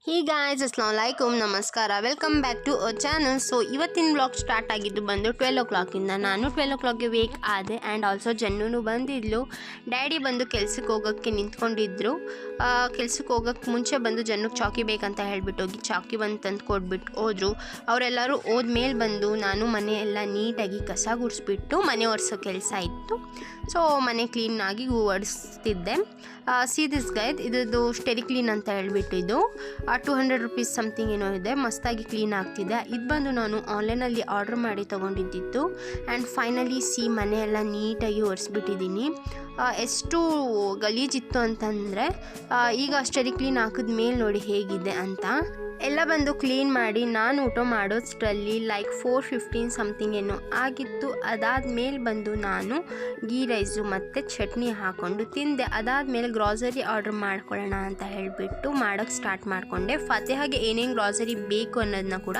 Hey guys, ಅಸ್ಸಲಾಮು ಅಲೈಕುಮ್, ನಮಸ್ಕಾರ, welcome back to our channel. So ಇವತ್ತಿನ ಬ್ಲಾಗ್ ಸ್ಟಾರ್ಟ್ ಆಗಿದ್ದು ಬಂದು 12 o'clock. ನಾನು 12 o'clock ವೇಕ್ ಆದೆ. ಆ್ಯಂಡ್ ಆಲ್ಸೋ ಜನ್ನೂ ಬಂದಿದ್ಲು. ಡ್ಯಾಡಿ ಬಂದು ಕೆಲ್ಸಕ್ಕೆ ಹೋಗೋಕ್ಕೆ ನಿಂತ್ಕೊಂಡಿದ್ರು. ಕೆಲ್ಸಕ್ಕೆ ಹೋಗೋಕ್ಕೆ ಮುಂಚೆ ಬಂದು ಜನ್ನಕ್ಕೆ ಚಾಕಿ ಬೇಕಂತ ಹೇಳಿಬಿಟ್ಟು ಹೋಗಿ ಚಾಕಿ ಬಂದು ತಂದು ಕೊಟ್ಬಿಟ್ಟು ಹೋದರು. ಅವರೆಲ್ಲರೂ ಹೋದ್ಮೇಲೆ ಬಂದು ನಾನು ಮನೆ ಎಲ್ಲ ನೀಟಾಗಿ ಕಸ ಗುಡಿಸ್ಬಿಟ್ಟು ಮನೆ ಒರೆಸೋ ಕೆಲಸ ಇತ್ತು. ಸೊ ಮನೆ ಕ್ಲೀನಾಗಿ ಒರೆಸ್ತಿದ್ದೆ. ಸಿ ದಿಸ್ ಗೈಡ್, ಇದ್ರದ್ದು ಸ್ಟೆರಿ ಕ್ಲೀನ್ ಅಂತ ಹೇಳ್ಬಿಟ್ಟು ಇದು 200 rupees ಸಮಥಿಂಗ್ ಏನೋ ಇದೆ. ಮಸ್ತಾಗಿ ಕ್ಲೀನ್ ಆಗ್ತಿದೆ. ಇದು ಬಂದು ನಾನು ಆನ್ಲೈನಲ್ಲಿ ಆರ್ಡ್ರ್ ಮಾಡಿ ತೊಗೊಂಡಿದ್ದಿತ್ತು. ಆ್ಯಂಡ್ ಫೈನಲಿ ಮನೆ ಎಲ್ಲ ನೀಟಾಗಿ ಒರೆಸ್ಬಿಟ್ಟಿದ್ದೀನಿ. ಎಷ್ಟು ಗಲೀಜಿತ್ತು ಅಂತಂದರೆ ಈಗ ಸ್ಟೆರಿ ಕ್ಲೀನ್ ಹಾಕಿದ ಮೇಲೆ ನೋಡಿ ಹೇಗಿದೆ ಅಂತ. ಎಲ್ಲ ಬಂದು ಕ್ಲೀನ್ ಮಾಡಿ ನಾನು ಊಟ ಮಾಡೋಷ್ಟರಲ್ಲಿ 4:15 ಸಮಥಿಂಗ್ ಏನೋ ಆಗಿತ್ತು. ಅದಾದಮೇಲೆ ಬಂದು ನಾನು ಗೀ ರೈಸು ಮತ್ತು ಚಟ್ನಿ ಹಾಕ್ಕೊಂಡು ತಿಂದೆ. ಅದಾದಮೇಲೆ ಗ್ರಾಸರಿ ಆರ್ಡ್ರ್ ಮಾಡ್ಕೊಳ್ಳೋಣ ಅಂತ ಹೇಳಿಬಿಟ್ಟು ಮಾಡೋಕ್ಕೆ ಸ್ಟಾರ್ಟ್ ಮಾಡಿಕೊಂಡೆ. ಫತೆಹಾಗೆ ಏನೇನು ಗ್ರಾಸರಿ ಬೇಕು ಅನ್ನೋದನ್ನ ಕೂಡ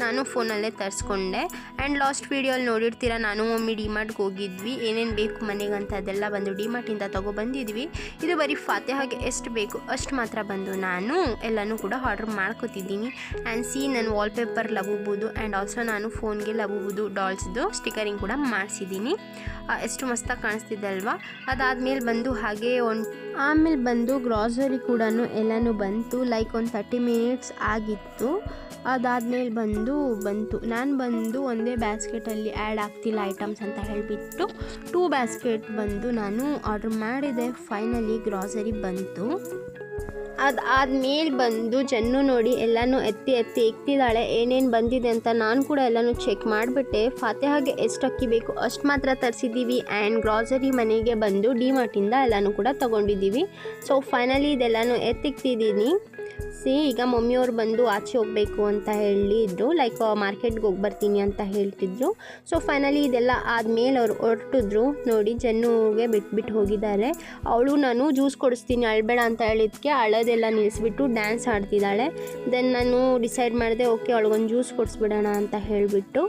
ನಾನು ಫೋನಲ್ಲೇ ತರಿಸ್ಕೊಂಡೆ. ಆ್ಯಂಡ್ ಲಾಸ್ಟ್ ವೀಡಿಯೋಲ್ಲಿ ನೋಡಿರ್ತೀರ, ನಾನು ಒಮ್ಮೆ ಡಿಮಾರ್ಟ್ಗೆ ಹೋಗಿದ್ವಿ. ಏನೇನು ಬೇಕು ಮನೆಗಂತ ಅದೆಲ್ಲ ಬಂದು ಡಿಮಾರ್ಟಿಂದ ತೊಗೊಬಂದಿದ್ವಿ. ಇದು ಬರೀ ಫತೆಹಾಗೆ ಎಷ್ಟು ಬೇಕು ಅಷ್ಟು ಮಾತ್ರ ಬಂದು ನಾನು ಎಲ್ಲನೂ ಕೂಡ ಆರ್ಡ್ರ್ ಮಾಡ್ಕೋತಿದ್ದೆ. ಆ್ಯಂಡ್ ನನ್ನ ವಾಲ್ಪೇಪರ್ ಲಬೂಬುದು ಆ್ಯಂಡ್ ಆಲ್ಸೋ ನಾನು ಫೋನ್ಗೆ ಲಬೂಬುದು ಡಾಲ್ಸ್ದು ಸ್ಟಿಕರಿಂಗ್ ಕೂಡ ಮಾಡಿಸಿದ್ದೀನಿ. ಎಷ್ಟು ಮಸ್ತಾಗಿ ಕಾಣಿಸ್ತಿದೆ ಅಲ್ವಾ. ಅದಾದಮೇಲೆ ಬಂದು ಹಾಗೆ ಆಮೇಲೆ ಬಂದು ಗ್ರಾಸರಿ ಕೂಡ ಎಲ್ಲನೂ ಬಂತು. ಒಂದು 30 minutes ಆಗಿತ್ತು. ಅದಾದಮೇಲೆ ಬಂತು ನಾನು ಬಂದು ಒಂದೇ ಬ್ಯಾಸ್ಕೆಟಲ್ಲಿ ಆ್ಯಡ್ ಆಗ್ತಿಲ್ಲ ಐಟಮ್ಸ್ ಅಂತ ಹೇಳಿಬಿಟ್ಟು 2 ಬ್ಯಾಸ್ಕೆಟ್ ಬಂದು ನಾನು ಆರ್ಡ್ರ್ ಮಾಡಿದೆ. ಫೈನಲಿ ಗ್ರಾಸರಿ ಬಂತು. ಅದಾದಮೇಲೆ ಬಂದು ಜನ್ನು ನೋಡಿ ಎಲ್ಲನೂ ಎತ್ತಿ ಇಕ್ತಿದ್ದಾಳೆ ಏನೇನು ಬಂದಿದೆ ಅಂತ. ನಾನು ಕೂಡ ಎಲ್ಲನೂ ಚೆಕ್ ಮಾಡಿಬಿಟ್ಟೆ. ಫತೆಹಾಗೆ ಎಷ್ಟು ಅಕ್ಕಿ ಬೇಕು ಅಷ್ಟು ಮಾತ್ರ ತರಿಸಿದ್ದೀವಿ. ಆ್ಯಂಡ್ ಗ್ರಾಸರಿ ಮನೆಗೆ ಬಂದು ಡಿಮಾರ್ಟಿಂದ ಎಲ್ಲನೂ ಕೂಡ ತೊಗೊಂಡಿದ್ದೀವಿ. ಸೊ ಫೈನಲಿ ಇದೆಲ್ಲನೂ ಎತ್ತಿಕ್ತಿದ್ದೀನಿ. ಈಗ ಮಮ್ಮಿಯವ್ರು ಬಂದು ಆಚೆ ಹೋಗಬೇಕು ಅಂತ ಹೇಳಿದ್ರು, ಮಾರ್ಕೆಟ್ಗೆ ಹೋಗಿ ಬರ್ತೀನಿ ಅಂತ ಹೇಳ್ತಿದ್ರು. ಸೊ ಫೈನಲಿ ಇದೆಲ್ಲ ಆದಮೇಲೆ ಅವ್ರು ಹೊರಟಿದ್ರು. ನೋಡಿ ಜನ್ನುಗೆ ಬಿಟ್ಬಿಟ್ಟು ಹೋಗಿದ್ದಾರೆ. ಅವಳು ನಾನು ಜ್ಯೂಸ್ ಕೊಡಿಸ್ತೀನಿ ಅಳಬೇಡ ಅಂತ ಹೇಳಿದ್ದಕ್ಕೆ ಅಳೋದೆಲ್ಲ ನಿಲ್ಲಿಸ್ಬಿಟ್ಟು ಡ್ಯಾನ್ಸ್ ಆಡ್ತಿದ್ದಾಳೆ. ದೆನ್ ನಾನು ಡಿಸೈಡ್ ಮಾಡಿದೆ, ಓಕೆ ಅವಳಿಗೊಂದು ಜ್ಯೂಸ್ ಕೊಡಿಸ್ಬಿಡೋಣ ಅಂತ ಹೇಳಿಬಿಟ್ಟು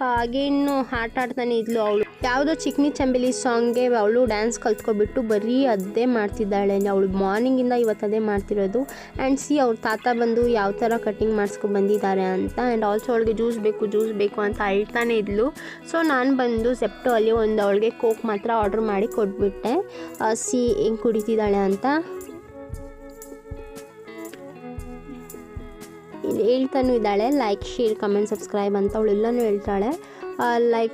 ಹಾಗೆ ಇನ್ನು ಆಟ ಆಡ್ತಾನೆ ಇದ್ಲು. ಅವಳು ಯಾವುದೋ ಚಿಕ್ನಿ ಚಂಬೇಲಿ ಸಾಂಗ್ಗೆ ಅವಳು ಡ್ಯಾನ್ಸ್ ಕಲ್ತ್ಕೊಬಿಟ್ಟು ಬರೀ ಅದೇ ಮಾಡ್ತಿದ್ದಾಳೆ. ಅವಳು ಮಾರ್ನಿಂಗಿಂದ ಇವತ್ತು ಅದೇ ಮಾಡ್ತಿರೋದು. ಆ್ಯಂಡ್ ಅವ್ರ ತಾತ ಬಂದು ಯಾವ ಥರ ಕಟ್ಟಿಂಗ್ ಮಾಡಿಸ್ಕೊಂಡು ಬಂದಿದ್ದಾರೆ ಅಂತ. ಆ್ಯಂಡ್ ಆಲ್ಸೋ ಅವಳಿಗೆ ಜ್ಯೂಸ್ ಬೇಕು ಅಂತ ಅಳ್ತಾನೆ ಇದ್ಲು. ಸೊ ನಾನು ಬಂದು ಸೆಪ್ಟೋ ಅಲ್ಲಿ ಒಂದು ಅವಳಿಗೆ ಕೋಕ್ ಮಾತ್ರ ಆರ್ಡ್ರ್ ಮಾಡಿ ಕೊಟ್ಬಿಟ್ಟೆ. ಹೆಂಗೆ ಕುಡಿತಿದ್ದಾಳೆ ಅಂತ ಹೇಳ್ತಾನೂ ಇದ್ದಾಳೆ. ಶೇರ್, ಕಮೆಂಟ್, ಸಬ್ಸ್ಕ್ರೈಬ್ ಅಂತ ಅವಳೆಲ್ಲನೂ ಹೇಳ್ತಾಳೆ.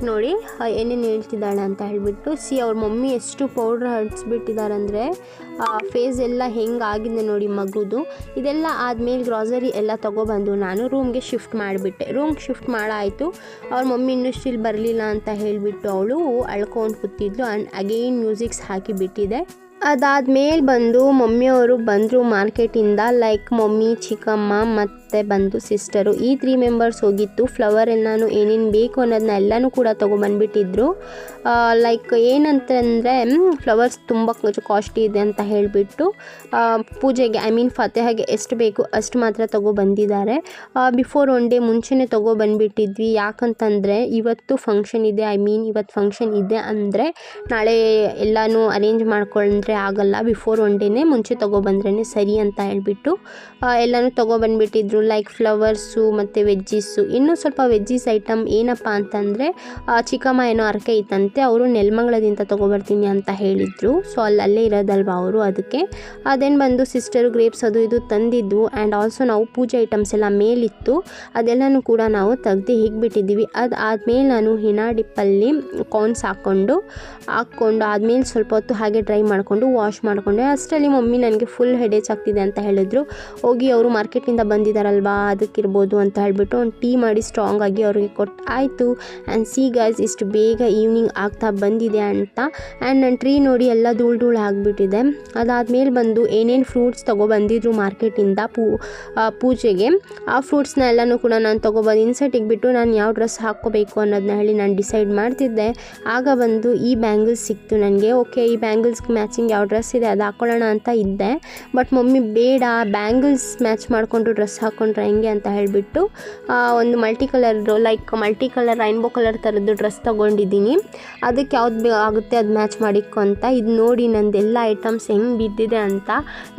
ನೋಡಿ ಏನೇನು ಹೇಳ್ತಿದ್ದಾಳೆ ಅಂತ ಹೇಳಿಬಿಟ್ಟು. ಅವ್ರ ಮಮ್ಮಿ ಎಷ್ಟು ಪೌಡ್ರ್ ಹಚ್ಬಿಟ್ಟಿದ್ದಾರೆ ಅಂದರೆ ಫೇಸ್ ಎಲ್ಲ ಹೆಂಗಾಗಿದೆ ನೋಡಿ ಮಗುದು. ಇದೆಲ್ಲ ಆದಮೇಲೆ ಗ್ರಾಸರಿ ಎಲ್ಲ ತೊಗೊಬಂದು ನಾನು ರೂಮ್ಗೆ ಶಿಫ್ಟ್ ಮಾಡಿಬಿಟ್ಟೆ. ರೂಮ್ಗೆ ಶಿಫ್ಟ್ ಮಾಡಾಯಿತು. ಅವ್ರ ಮಮ್ಮಿ ಇನ್ನೂ ಸ್ಟಿಲ್ ಬರಲಿಲ್ಲ ಅಂತ ಹೇಳಿಬಿಟ್ಟು ಅವಳು ಅಳ್ಕೊಂಡು ಕೂತಿದ್ಲು. ಆ್ಯಂಡ್ ಅಗೇನ್ ಮ್ಯೂಸಿಕ್ಸ್ ಹಾಕಿಬಿಟ್ಟಿದೆ. ಅದಾದಮೇಲೆ ಬಂದು ಮಮ್ಮಿಯವರು ಬಂದರು ಮಾರ್ಕೆಟಿಂದ. ಮಮ್ಮಿ, ಚಿಕ್ಕಮ್ಮ ಮತ್ತು ಬಂದು ಸಿಸ್ಟರು, ಈ 3 members ಹೋಗಿತ್ತು. ಫ್ಲವರ್ ಎಲ್ಲನೂ ಏನೇನು ಬೇಕು ಅನ್ನೋದನ್ನ ಎಲ್ಲನೂ ಕೂಡ ತೊಗೊಬಂದ್ಬಿಟ್ಟಿದ್ರು. ಏನಂತಂದರೆ ಫ್ಲವರ್ಸ್ ತುಂಬ ಕಾಸ್ಟ್ಲಿ ಇದೆ ಅಂತ ಹೇಳಿಬಿಟ್ಟು ಪೂಜೆಗೆ ಫತೆಹಾಗೆ ಎಷ್ಟು ಬೇಕು ಅಷ್ಟು ಮಾತ್ರ ತೊಗೊಬಂದಿದ್ದಾರೆ. ಬಿಫೋರ್ 1 day ಮುಂಚೆನೇ ತೊಗೊಬಂದ್ಬಿಟ್ಟಿದ್ವಿ. ಯಾಕಂತಂದರೆ ಇವತ್ತು ಫಂಕ್ಷನ್ ಇದೆ, ಇವತ್ತು ಫಂಕ್ಷನ್ ಇದೆ ಅಂದರೆ ನಾಳೆ ಎಲ್ಲನೂ ಅರೇಂಜ್ ಮಾಡ್ಕೊಂಡ್ರೆ ಆಗಲ್ಲ. ಬಿಫೋರ್ 1 day ಮುಂಚೆ ತೊಗೊಬಂದ್ರೇ ಸರಿ ಅಂತ ಹೇಳಿಬಿಟ್ಟು ಎಲ್ಲನೂ ತೊಗೊಬಂದ್ಬಿಟ್ಟಿದ್ರು. ಫ್ಲವರ್ಸು ಮತ್ತು ವೆಜ್ಜೀಸು. ಇನ್ನೂ ಸ್ವಲ್ಪ ವೆಜ್ಜೀಸ್ ಐಟಮ್ ಏನಪ್ಪ ಅಂತಂದರೆ ಚಿಕ್ಕಮ್ಮ ಏನೋ ಅರಕೆ ಇತ್ತಂತೆ, ಅವರು ನೆಲಮಂಗಲದಿಂದ ತೊಗೊಬರ್ತೀನಿ ಅಂತ ಹೇಳಿದರು. ಸೊ ಅಲ್ಲೇ ಇರೋದಲ್ವ ಅವರು, ಅದಕ್ಕೆ ಅದೇನು ಬಂದು ಸಿಸ್ಟರು ಗ್ರೇಪ್ಸ್ ಅದು ಇದು ತಂದಿದ್ವು. ಆ್ಯಂಡ್ ಆಲ್ಸೋ ನಾವು ಪೂಜೆ ಐಟಮ್ಸ್ ಎಲ್ಲ ಮೇಲಿತ್ತು, ಅದೆಲ್ಲನೂ ಕೂಡ ನಾವು ತೆಗ್ದು ಹಿಗ್ಬಿಟ್ಟಿದ್ದೀವಿ. ಅದಾದಮೇಲೆ ನಾನು ಹಿನಾ ಡಿಪ್ಪಲ್ಲಿ ಕಾರ್ನ್ಸ್ ಹಾಕ್ಕೊಂಡು ಆದಮೇಲೆ ಸ್ವಲ್ಪ ಹೊತ್ತು ಹಾಗೆ ಡ್ರೈ ಮಾಡಿಕೊಂಡು ವಾಶ್ ಮಾಡಿಕೊಂಡೆ. ಅಷ್ಟರಲ್ಲಿ ಮಮ್ಮಿ ನನಗೆ ಫುಲ್ ಹೆಡೇಚ್ ಆಗ್ತಿದೆ ಅಂತ ಹೇಳಿದ್ರು. ಹೋಗಿ ಅವರು ಮಾರ್ಕೆಟಿಂದ ಬಂದಿದ್ದಾರಲ್ವಾ ಅದಕ್ಕಿರ್ಬೋದು ಅಂತ ಹೇಳಿಬಿಟ್ಟು ಒಂದು ಟೀ ಮಾಡಿ ಸ್ಟ್ರಾಂಗ್ ಆಗಿ ಅವ್ರಿಗೆ ಕೊಟ್ಟು ಆಯಿತು. ಆ್ಯಂಡ್ ಗೈಸ್ ಇಷ್ಟು ಬೇಗ ಈವ್ನಿಂಗ್ ಆಗ್ತಾ ಬಂದಿದೆ ಅಂತ. ಆ್ಯಂಡ್ ನನ್ನ ಟ್ರೀ ನೋಡಿ ಎಲ್ಲ ಧೂಳು ಆಗಿಬಿಟ್ಟಿದೆ. ಅದಾದಮೇಲೆ ಬಂದು ಏನೇನು ಫ್ರೂಟ್ಸ್ ತೊಗೊಬಂದಿದ್ರು ಮಾರ್ಕೆಟಿಂದ ಪೂಜೆಗೆ, ಆ ಫ್ರೂಟ್ಸ್ನ ಎಲ್ಲನೂ ಕೂಡ ನಾನು ತೊಗೊಬಂದು ಇನ್ಸರ್ಟಿಗೆ ಬಿಟ್ಟು ನಾನು ಯಾವ ಡ್ರೆಸ್ ಹಾಕ್ಕೋಬೇಕು ಅನ್ನೋದನ್ನ ಹೇಳಿ ನಾನು ಡಿಸೈಡ್ ಮಾಡ್ತಿದ್ದೆ. ಆಗ ಬಂದು ಈ ಬ್ಯಾಂಗಲ್ಸ್ ಸಿಕ್ತು ನನಗೆ. ಓಕೆ, ಈ ಬ್ಯಾಂಗಲ್ಸ್ಗೆ ಮ್ಯಾಚಿಂಗ್ ಯಾವ ಡ್ರೆಸ್ ಇದೆ ಅದು ಹಾಕ್ಕೊಳ್ಳೋಣ ಅಂತ ಇದ್ದೆ. ಬಟ್ ಮಮ್ಮಿ ಬೇಡ, ಬ್ಯಾಂಗಲ್ಸ್ ಮ್ಯಾಚ್ ಮಾಡಿಕೊಂಡು ಡ್ರೆಸ್ ಹಾಕ್ಕೊಂಡ್ರೆ ಹೆಂಗೆ ಅಂತ ಹೇಳಿಬಿಟ್ಟು ಒಂದು ಮಲ್ಟಿ ಕಲರ್ ರೈನ್ಬೋ ಕಲರ್ ಥರದ್ದು ಡ್ರೆಸ್ ತೊಗೊಂಡಿದ್ದೀನಿ. ಅದಕ್ಕೆ ಯಾವ್ದು ಆಗುತ್ತೆ ಅದು ಮ್ಯಾಚ್ ಮಾಡಿಕೊ ಅಂತ. ಇದು ನೋಡಿ ನಂದೆಲ್ಲ ಐಟಮ್ಸ್ ಹೆಂಗೆ ಬಿದ್ದಿದೆ ಅಂತ.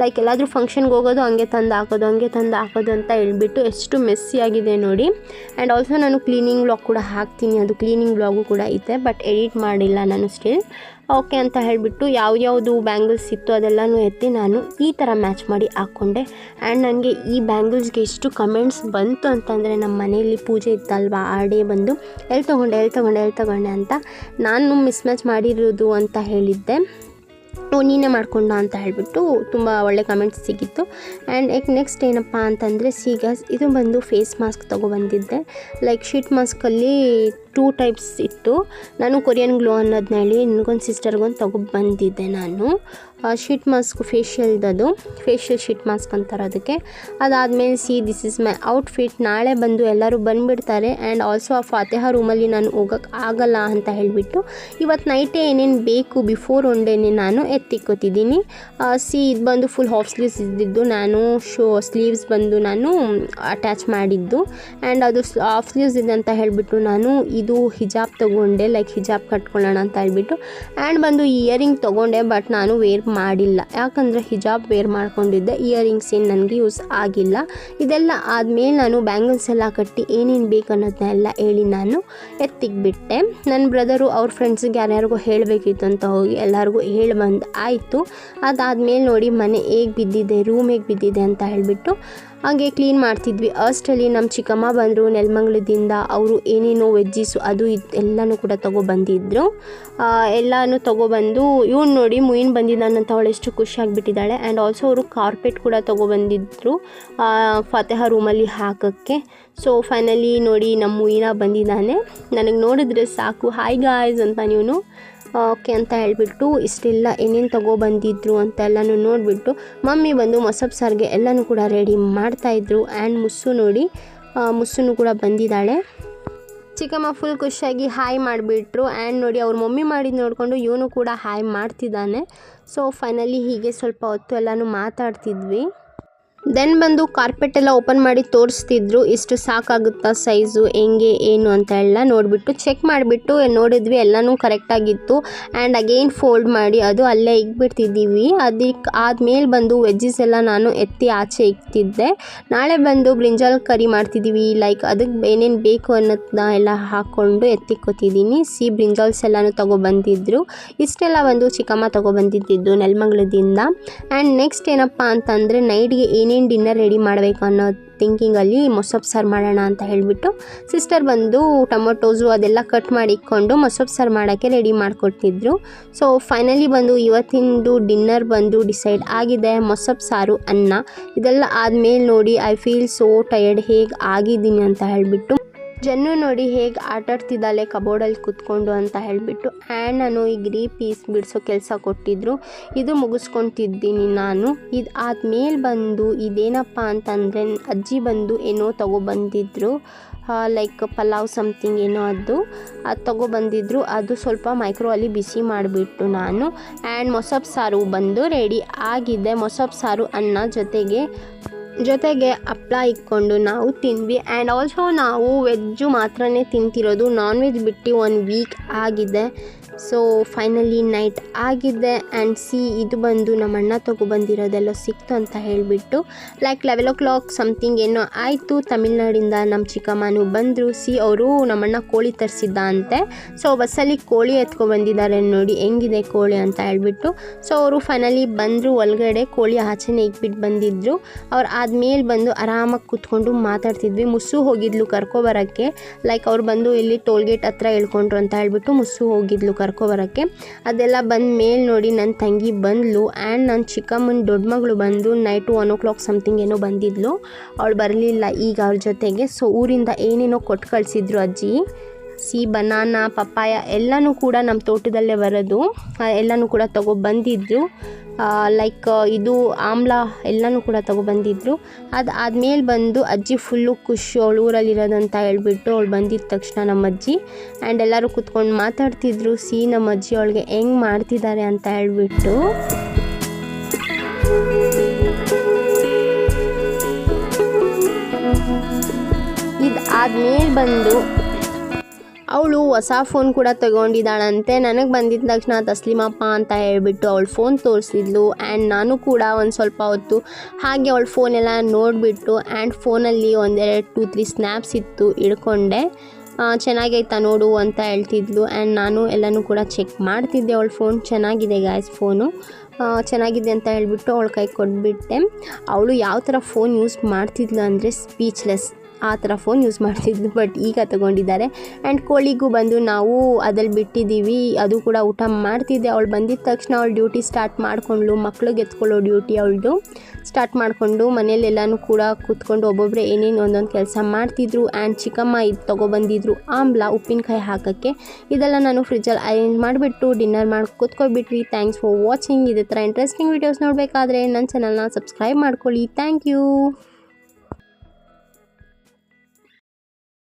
ಲೈಕ್ ಎಲ್ಲಾದರೂ ಫಂಕ್ಷನ್ಗೆ ಹೋಗೋದು ಹಂಗೆ ತಂದು ಹಾಕೋದು ಅಂತ ಹೇಳ್ಬಿಟ್ಟು ಎಷ್ಟು ಮೆಸ್ಸಿ ಆಗಿದೆ ನೋಡಿ. ಆ್ಯಂಡ್ ಆಲ್ಸೋ ನಾನು ಕ್ಲೀನಿಂಗ್ ವ್ಲಾಗ್ ಕೂಡ ಹಾಕ್ತೀನಿ, ಅದು ಕ್ಲೀನಿಂಗ್ ವ್ಲಾಗು ಕೂಡ ಇದೆ, ಬಟ್ ಎಡಿಟ್ ಮಾಡಿಲ್ಲ ನಾನು ಸ್ಟಿಲ್. ಓಕೆ ಅಂತ ಹೇಳಿಬಿಟ್ಟು ಯಾವ್ಯಾವುದು ಬ್ಯಾಂಗಲ್ಸ್ ಇತ್ತು ಅದೆಲ್ಲನೂ ಎತ್ತಿ ನಾನು ಈ ಥರ ಮ್ಯಾಚ್ ಮಾಡಿ ಹಾಕ್ಕೊಂಡೆ. ಆ್ಯಂಡ್ ನನಗೆ ಈ ಬ್ಯಾಂಗಲ್ಸ್ಗೆ ಎಷ್ಟು ಕಮೆಂಟ್ಸ್ ಬಂತು ಅಂತಂದರೆ, ನಮ್ಮ ಮನೆಯಲ್ಲಿ ಪೂಜೆ ಇತ್ತಲ್ವಾ ಆ ಡೇ ಬಂದು ಎಲ್ಲಿ ತೊಗೊಂಡೆ ಅಂತ ನಾನು ಮಿಸ್ ಮಾಡಿರೋದು ಅಂತ ಹೇಳಿದ್ದೆ. ನೀನೇ ಮಾಡ್ಕೊಂಡ ಅಂತ ಹೇಳಿಬಿಟ್ಟು ತುಂಬ ಒಳ್ಳೆ ಕಮೆಂಟ್ಸ್ ಸಿಕ್ಕಿತ್ತು. ಆ್ಯಂಡ್ ನೆಕ್ಸ್ಟ್ ಏನಪ್ಪ ಅಂತಂದರೆ ಸೀಗಸ್ ಇದು ಬಂದು ಫೇಸ್ ಮಾಸ್ಕ್ ತೊಗೊಬಂದಿದ್ದೆ. ಲೈಕ್ ಶೀಟ್ ಮಾಸ್ಕಲ್ಲಿ 2 ಟೈಪ್ಸ್ ಇತ್ತು. ನಾನು ಕೊರಿಯನ್ ಗ್ಲೋ ಅನ್ನೋದನ್ನ ಹೇಳಿ ನನಗೊಂದು ಸಿಸ್ಟರ್ಗೊಂದು ತೊಗೊಬಂದಿದ್ದೆ ನಾನು. Sheet mask facial sheet mask ಅಂತಾರೆ ಅದಕ್ಕೆ. ಅದಾದಮೇಲೆ ದಿಸ್ ಇಸ್ ಮೈ ಔಟ್ಫಿಟ್. ನಾಳೆ ಬಂದು ಎಲ್ಲರೂ ಬಂದುಬಿಡ್ತಾರೆ. ಆ್ಯಂಡ್ ಆಲ್ಸೋ ಆ ಫಾತಿಹಾ ರೂಮಲ್ಲಿ ನಾನು ಹೋಗೋಕ್ಕೆ ಆಗಲ್ಲ ಅಂತ ಹೇಳಿಬಿಟ್ಟು ಇವತ್ತು ನೈಟೇ ಏನೇನು ಬೇಕು ಬಿಫೋರ್ ಒನ್ ಡೇನೇ ನಾನು ಎತ್ತಿಕ್ಕೋತಿದ್ದೀನಿ. ಇದು ಬಂದು ಫುಲ್ ಹಾಫ್ ಸ್ಲೀವ್ಸ್ ಇದ್ದಿದ್ದು, ನಾನು ಸ್ಲೀವ್ಸ್ ಬಂದು ನಾನು ಅಟ್ಯಾಚ್ ಮಾಡಿದ್ದು. ಆ್ಯಂಡ್ ಅದು ಹಾಫ್ ಸ್ಲೀವ್ಸ್ ಇದೆ ಅಂತ ಹೇಳಿಬಿಟ್ಟು ನಾನು ಇದು ಹಿಜಾಬ್ ತೊಗೊಂಡೆ, ಲೈಕ್ ಹಿಜಾಬ್ ಕಟ್ಕೊಳ್ಳೋಣ ಅಂತ ಹೇಳ್ಬಿಟ್ಟು. ಆ್ಯಂಡ್ ಬಂದು ಇಯರಿಂಗ್ ತೊಗೊಂಡೆ, ಬಟ್ ನಾನು ವೇರ್ ಮಾಡಿಲ್ಲ, ಯಾಕಂದರೆ ಹಿಜಾಬ್ ವೇರ್ ಮಾಡ್ಕೊಂಡಿದ್ದೆ. ಇಯರಿಂಗ್ಸ್ ಏನು ನನಗೆ ಯೂಸ್ ಆಗಿಲ್ಲ. ಇದೆಲ್ಲ ಆದಮೇಲೆ ನಾನು ಬ್ಯಾಂಗಲ್ಸ್ ಎಲ್ಲ ಕಟ್ಟಿ ಏನೇನು ಬೇಕು ಅನ್ನೋದನ್ನೆಲ್ಲ ಹೇಳಿ ನಾನು ಎತ್ತಿಕ್ಬಿಟ್ಟೆ. ನನ್ನ ಬ್ರದರು ಅವ್ರ ಫ್ರೆಂಡ್ಸಿಗೆ ಯಾರ್ಯಾರಿಗೂ ಹೇಳಬೇಕಿತ್ತು ಅಂತ ಹೋಗಿ ಎಲ್ಲರಿಗೂ ಹೇಳಿ ಬಂದು ಆಯಿತು. ಅದಾದಮೇಲೆ ನೋಡಿ ಮನೆ ಹೇಗೆ ಬಿದ್ದಿದೆ, ರೂಮ್ ಹೇಗೆ ಬಿದ್ದಿದೆ ಅಂತ ಹೇಳಿಬಿಟ್ಟು ಹಾಗೆ ಕ್ಲೀನ್ ಮಾಡ್ತಿದ್ವಿ. ಅಷ್ಟರಲ್ಲಿ ನಮ್ಮ ಚಿಕ್ಕಮ್ಮ ಬಂದರು ನೆಲಮಂಗಲದಿಂದ. ಅವರು ಏನೇನೋ ವೆಜ್ಜೀಸು ಅದು ಎಲ್ಲನೂ ಕೂಡ ತೊಗೊಬಂದಿದ್ರು. ಎಲ್ಲನೂ ತೊಗೊಬಂದು ಇವ್ನು ನೋಡಿ ಮುಯಿನ್ ಬಂದಿದ್ದಾನಂತ ಅವಳು ಎಷ್ಟು ಖುಷಿಯಾಗಿಬಿಟ್ಟಿದ್ದಾಳೆ. ಆ್ಯಂಡ್ ಆಲ್ಸೋ ಅವರು ಕಾರ್ಪೆಟ್ ಕೂಡ ತೊಗೊಬಂದಿದ್ರು ಫಾತಿಹಾ ರೂಮಲ್ಲಿ ಹಾಕೋಕ್ಕೆ. ಸೊ ಫೈನಲಿ ನೋಡಿ ನಮ್ಮ ಮುಯಿನ ಬಂದಿದ್ದಾನೆ. ನನಗೆ ನೋಡಿದ್ರೆ ಸಾಕು ಹಾಯ್ ಗಾಯ್ಸ್ ಅಂತ ನೀವು ಓಕೆ ಅಂತ ಹೇಳಿಬಿಟ್ಟು ಇಷ್ಟೆಲ್ಲ ಏನೇನು ತೊಗೊಬಂದಿದ್ರು ಅಂತೆಲ್ಲನೂ ನೋಡಿಬಿಟ್ಟು ಮಮ್ಮಿ ಬಂದು ಮೊಸಪ್ ಸಾರಿಗೆ ಎಲ್ಲನೂ ಕೂಡ ರೆಡಿ ಮಾಡ್ತಾಯಿದ್ರು. ಆ್ಯಂಡ್ ಮುಸ್ಸು ಕೂಡ ಬಂದಿದ್ದಾಳೆ. ಚಿಕ್ಕಮ್ಮ ಫುಲ್ ಖುಷಿಯಾಗಿ ಹಾಯ್ ಮಾಡಿಬಿಟ್ರು. ಆ್ಯಂಡ್ ನೋಡಿ ಅವ್ರ ಮಮ್ಮಿ ಮಾಡಿದ್ದು ನೋಡಿಕೊಂಡು ಇವನು ಕೂಡ ಹಾಯ್ ಮಾಡ್ತಿದ್ದಾನೆ. ಸೊ ಫೈನಲಿ ಹೀಗೆ ಸ್ವಲ್ಪ ಹೊತ್ತು ಎಲ್ಲನೂ ಮಾತಾಡ್ತಿದ್ವಿ. ದೆನ್ ಬಂದು ಕಾರ್ಪೆಟ್ ಎಲ್ಲ ಓಪನ್ ಮಾಡಿ ತೋರಿಸ್ತಿದ್ರು, ಇಷ್ಟು ಸಾಕಾಗುತ್ತಾ ಸೈಜು ಹೆಂಗೆ ಏನು ಅಂತ ಎಲ್ಲ ನೋಡಿಬಿಟ್ಟು ಚೆಕ್ ಮಾಡಿಬಿಟ್ಟು ನೋಡಿದ್ವಿ, ಎಲ್ಲನೂ ಕರೆಕ್ಟಾಗಿತ್ತು. ಆ್ಯಂಡ್ ಅಗೇನ್ ಫೋಲ್ಡ್ ಮಾಡಿ ಅದು ಅಲ್ಲೇ ಇಕ್ಬಿಡ್ತಿದ್ದೀವಿ. ಅದಕ್ಕೆ ಆದಮೇಲೆ ಬಂದು ವೆಜ್ಜಸ್ ಎಲ್ಲ ನಾನು ಎತ್ತಿ ಆಚೆ ಇಕ್ತಿದ್ದೆ. ನಾಳೆ ಬಂದು ಬ್ರಿಂಜಾಲ್ ಕರಿ ಮಾಡ್ತಿದ್ದೀವಿ, ಲೈಕ್ ಅದಕ್ಕೆ ಏನೇನು ಬೇಕು ಅನ್ನೋದನ್ನ ಎಲ್ಲ ಹಾಕ್ಕೊಂಡು ಎತ್ತಿಕ್ಕೋತಿದ್ದೀನಿ. ಬ್ರಿಂಜಾಲ್ಸ್ ಎಲ್ಲನೂ ತೊಗೊಬಂದಿದ್ರು. ಇಷ್ಟೆಲ್ಲ ಬಂದು ಚಿಕ್ಕಮ್ಮ ತೊಗೊಬಂದಿದ್ದು ನೆಲಮಂಗಲದಿಂದ. ಆ್ಯಂಡ್ ನೆಕ್ಸ್ಟ್ ಏನಪ್ಪ ಅಂತಂದರೆ ನೈಟ್ಗೆ ಏನೇನು ಡಿನ್ನರ್ ರೆಡಿ ಮಾಡಬೇಕು ಅನ್ನೋ ಥಿಂಕಿಂಗಲ್ಲಿ ಮೊಸಪ್ ಸಾರು ಮಾಡೋಣ ಅಂತ ಹೇಳಿಬಿಟ್ಟು ಸಿಸ್ಟರ್ ಬಂದು ಟೊಮೊಟೋಸು ಅದೆಲ್ಲ ಕಟ್ ಮಾಡಿ ಇಟ್ಕೊಂಡು ಮೊಸಪ್ ಸಾರು ಮಾಡೋಕ್ಕೆ ರೆಡಿ ಮಾಡಿಕೊಡ್ತಿದ್ರು. ಸೊ ಫೈನಲಿ ಬಂದು ಇವತ್ತಿಂದು ಡಿನ್ನರ್ ಬಂದು ಡಿಸೈಡ್ ಆಗಿದೆ, ಮೊಸಪ್ ಸಾರು ಅನ್ನ. ಇದೆಲ್ಲ ಆದಮೇಲೆ ನೋಡಿ ಐ ಫೀಲ್ ಸೋ ಟಯರ್ಡ್, ಹೇಗೆ ಆಗಿದ್ದೀನಿ ಅಂತ ಹೇಳಿಬಿಟ್ಟು. ಜನ್ನು ನೋಡಿ ಹೇಗೆ ಆಟಾಡ್ತಿದ್ದಾಳೆ ಕಬೋರ್ಡಲ್ಲಿ ಕೂತ್ಕೊಂಡು ಅಂತ ಹೇಳಿಬಿಟ್ಟು. ಆ್ಯಂಡ್ ನಾನು ಈ ಗ್ರೀ ಪೀಸ್ ಬಿಡಿಸೋ ಕೆಲಸ ಕೊಟ್ಟಿದ್ದರು, ಇದು ಮುಗಿಸ್ಕೊತಿದ್ದೀನಿ ನಾನು. ಇದು ಆದಮೇಲೆ ಬಂದು ಇದೇನಪ್ಪ ಅಂತಂದರೆ ಅಜ್ಜಿ ಬಂದು ಏನೋ ತೊಗೊಬಂದಿದ್ರು, ಲೈಕ್ ಪಲಾವ್ ಸಮಥಿಂಗ್ ಏನೋ ಅದು ತೊಗೊಬಂದಿದ್ರು. ಅದು ಸ್ವಲ್ಪ ಮೈಕ್ರೋವಲ್ಲಿ ಬಿಸಿ ಮಾಡಿಬಿಟ್ಟು ನಾನು. ಆ್ಯಂಡ್ ಮೊಸಪ್ ಸಾರು ಬಂದು ರೆಡಿ ಆಗಿದೆ. ಮೊಸಪ್ ಸಾರು ಅನ್ನ ಜೊತೆಗೆ ಹಪ್ಪಳ ಇಕ್ಕೊಂಡು ನಾವು ತಿಂದ್ವಿ. ಆ್ಯಂಡ್ ಆಲ್ಸೋ ನಾವು ವೆಜ್ಜು ಮಾತ್ರನೇ ತಿಂತಿರೋದು, ನಾನ್ ವೆಜ್ ಬಿಟ್ಟು 1 ವೀಕ್ ಆಗಿದೆ. ಸೊ ಫೈನಲಿ ನೈಟ್ ಆಗಿದೆ. ಆ್ಯಂಡ್ ಇದು ಬಂದು ನಮ್ಮ ಅಣ್ಣ ತೊಗೊಬಂದಿರೋದೆಲ್ಲ ಸಿಕ್ತು ಅಂತ ಹೇಳಿಬಿಟ್ಟು ಲೈಕ್ 11 o'clock ಸಮಥಿಂಗ್ ಏನೋ ಆಯಿತು. ತಮಿಳ್ನಾಡಿಂದ ನಮ್ಮ ಚಿಕ್ಕಮ್ಮನೂ ಬಂದರು. ಅವರು ನಮ್ಮಣ್ಣ ಕೋಳಿ ತರಿಸಿದ್ದ ಅಂತೆ. ಸೊ ಬಸ್ಸಲ್ಲಿ ಕೋಳಿ ಎತ್ಕೊಬಂದಿದ್ದಾರೆ ನೋಡಿ ಹೆಂಗಿದೆ ಕೋಳಿ ಅಂತ ಹೇಳಿಬಿಟ್ಟು. ಸೊ ಅವರು ಫೈನಲಿ ಬಂದರು, ಒಳಗಡೆ ಕೋಳಿ ಆಚೆನೇ ಇಕ್ಬಿಟ್ಟು ಬಂದಿದ್ದರು. ಅವ್ರು ಆದಮೇಲೆ ಬಂದು ಆರಾಮಾಗಿ ಕೂತ್ಕೊಂಡು ಮಾತಾಡ್ತಿದ್ವಿ. ಮುಸ್ಸು ಹೋಗಿದ್ಲು ಕರ್ಕೊಬರೋಕ್ಕೆ, ಲೈಕ್ ಅವ್ರು ಬಂದು ಇಲ್ಲಿ ಟೋಲ್ಗೇಟ್ ಹತ್ರ ಹೇಳ್ಕೊಂಡ್ರು ಅಂತ ಹೇಳಿಬಿಟ್ಟು ಮುಸ್ಸು ಹೋಗಿದ್ಲು ಕರ್ಕೊಬರೋಕ್ಕೆ. ಅದೆಲ್ಲ ಬಂದ ಮೇಲೆ ನೋಡಿ ನನ್ನ ತಂಗಿ ಬಂದಳು. ಆ್ಯಂಡ್ ನನ್ನ ಚಿಕ್ಕಮ್ಮನ ದೊಡ್ಡ ಮಗಳು ಬಂದು ನೈಟು 1 o'clock ಸಮಥಿಂಗ್ ಏನೋ ಬಂದಿದ್ಲು. ಅವಳು ಬರಲಿಲ್ಲ ಈಗ ಅವ್ರ ಜೊತೆಗೆ. ಸೊ ಊರಿಂದ ಏನೇನೋ ಕೊಟ್ಟು ಕಳಿಸಿದ್ರು ಅಜ್ಜಿ. ಬನಾನಾ ಪಪ್ಪಾಯ ಎಲ್ಲನೂ ಕೂಡ ನಮ್ಮ ತೋಟದಲ್ಲೇ ಬರೋದು, ಎಲ್ಲನೂ ಕೂಡ ತೊಗೊಬಂದಿದ್ರು. ಲೈಕ್ ಇದು ಆಮ್ಲ ಎಲ್ಲನೂ ಕೂಡ ತೊಗೊಬಂದಿದ್ರು. ಅದು ಆದಮೇಲೆ ಬಂದು ಅಜ್ಜಿ ಫುಲ್ಲು ಖುಷಿ, ಅವಳು ಊರಲ್ಲಿರೋದಂತ ಹೇಳ್ಬಿಟ್ಟು ಅವಳು ಬಂದಿದ್ದ ತಕ್ಷಣ ನಮ್ಮ ಅಜ್ಜಿ. ಆ್ಯಂಡ್ ಎಲ್ಲರೂ ಕೂತ್ಕೊಂಡು ಮಾತಾಡ್ತಿದ್ರು, ನಮ್ಮ ಅಜ್ಜಿ ಅವಳಿಗೆ ಹೆಂಗೆ ಮಾಡ್ತಿದ್ದಾರೆ ಅಂತ ಹೇಳ್ಬಿಟ್ಟು. ಇದಾದ್ಮೇಲೆ ಬಂದು ಅವಳು ಹೊಸ ಫೋನ್ ಕೂಡ ತೊಗೊಂಡಿದ್ದಾಳಂತೆ. ನನಗೆ ಬಂದಿದ್ದ ತಕ್ಷಣ ತಸ್ಲಿಮಪ್ಪ ಅಂತ ಹೇಳಿಬಿಟ್ಟು ಅವಳು ಫೋನ್ ತೋರಿಸಿದ್ಲು. ಆ್ಯಂಡ್ ನಾನು ಕೂಡ ಒಂದು ಸ್ವಲ್ಪ ಹೊತ್ತು ಹಾಗೆ ಅವಳ ಫೋನೆಲ್ಲ ನೋಡಿಬಿಟ್ಟು ಆ್ಯಂಡ್ ಫೋನಲ್ಲಿ ಒಂದೆರಡು 2-3 ಸ್ನ್ಯಾಪ್ಸ್ ಇತ್ತು, ಹಿಡ್ಕೊಂಡೆ. ಚೆನ್ನಾಗೈತಾ ನೋಡು ಅಂತ ಹೇಳ್ತಿದ್ಲು. ಆ್ಯಂಡ್ ನಾನು ಎಲ್ಲನೂ ಕೂಡ ಚೆಕ್ ಮಾಡ್ತಿದ್ದೆ. ಅವಳ ಫೋನ್ ಚೆನ್ನಾಗಿದೆ ಗಾಯ್ಸ್, ಫೋನು ಚೆನ್ನಾಗಿದೆ ಅಂತ ಹೇಳಿಬಿಟ್ಟು ಅವಳ ಕೈ ಕೊಟ್ಬಿಟ್ಟೆ. ಅವಳು ಯಾವ ಥರ ಫೋನ್ ಯೂಸ್ ಮಾಡ್ತಿದ್ಲು ಅಂದರೆ ಸ್ಪೀಚ್ಲೆಸ್, ಆ ಥರ ಫೋನ್ ಯೂಸ್ ಮಾಡ್ತಿದ್ಲು. ಬಟ್ ಈಗ ತೊಗೊಂಡಿದ್ದಾರೆ. ಆ್ಯಂಡ್ ಕೋಳಿಗೂ ಬಂದು ನಾವು ಅದಲ್ಲಿ ಬಿಟ್ಟಿದ್ದೀವಿ, ಅದು ಕೂಡ ಊಟ ಮಾಡ್ತಿದ್ದೆ. ಅವಳು ಬಂದಿದ್ದ ತಕ್ಷಣ ಅವಳು ಡ್ಯೂಟಿ ಸ್ಟಾರ್ಟ್ ಮಾಡಿಕೊಂಡ್ಳು. ಮಕ್ಳಿಗೆ ಎತ್ಕೊಳ್ಳೋ ಡ್ಯೂಟಿ ಅವಳದು ಸ್ಟಾರ್ಟ್ ಮಾಡಿಕೊಂಡು ಮನೇಲೆಲ್ಲನೂ ಕೂಡ ಕೂತ್ಕೊಂಡು ಒಬ್ಬೊಬ್ಬರೇ ಏನೇನು ಒಂದೊಂದು ಕೆಲಸ ಮಾಡ್ತಿದ್ರು. ಆ್ಯಂಡ್ ಚಿಕ್ಕಮ್ಮ ಇದು ತೊಗೊಬಂದಿದ್ರು ಆಮ್ಲ ಉಪ್ಪಿನಕಾಯಿ ಹಾಕೋಕ್ಕೆ. ಇದೆಲ್ಲ ನಾನು ಫ್ರಿಜ್ಜಲ್ಲಿ ಅರೇಂಜ್ ಮಾಡಿಬಿಟ್ಟು ಡಿನ್ನರ್ ಮಾಡಿ ಕೂತ್ಕೊಬಿಟ್ವಿ. Thanks for watching. ಇದೇ ಥರ ಇಂಟ್ರೆಸ್ಟಿಂಗ್ ವೀಡಿಯೋಸ್ ನೋಡಬೇಕಾದ್ರೆ ನನ್ನ ಚಾನಲ್ನ ಸಬ್ಸ್ಕ್ರೈಬ್ ಮಾಡ್ಕೊಳ್ಳಿ. Thank you.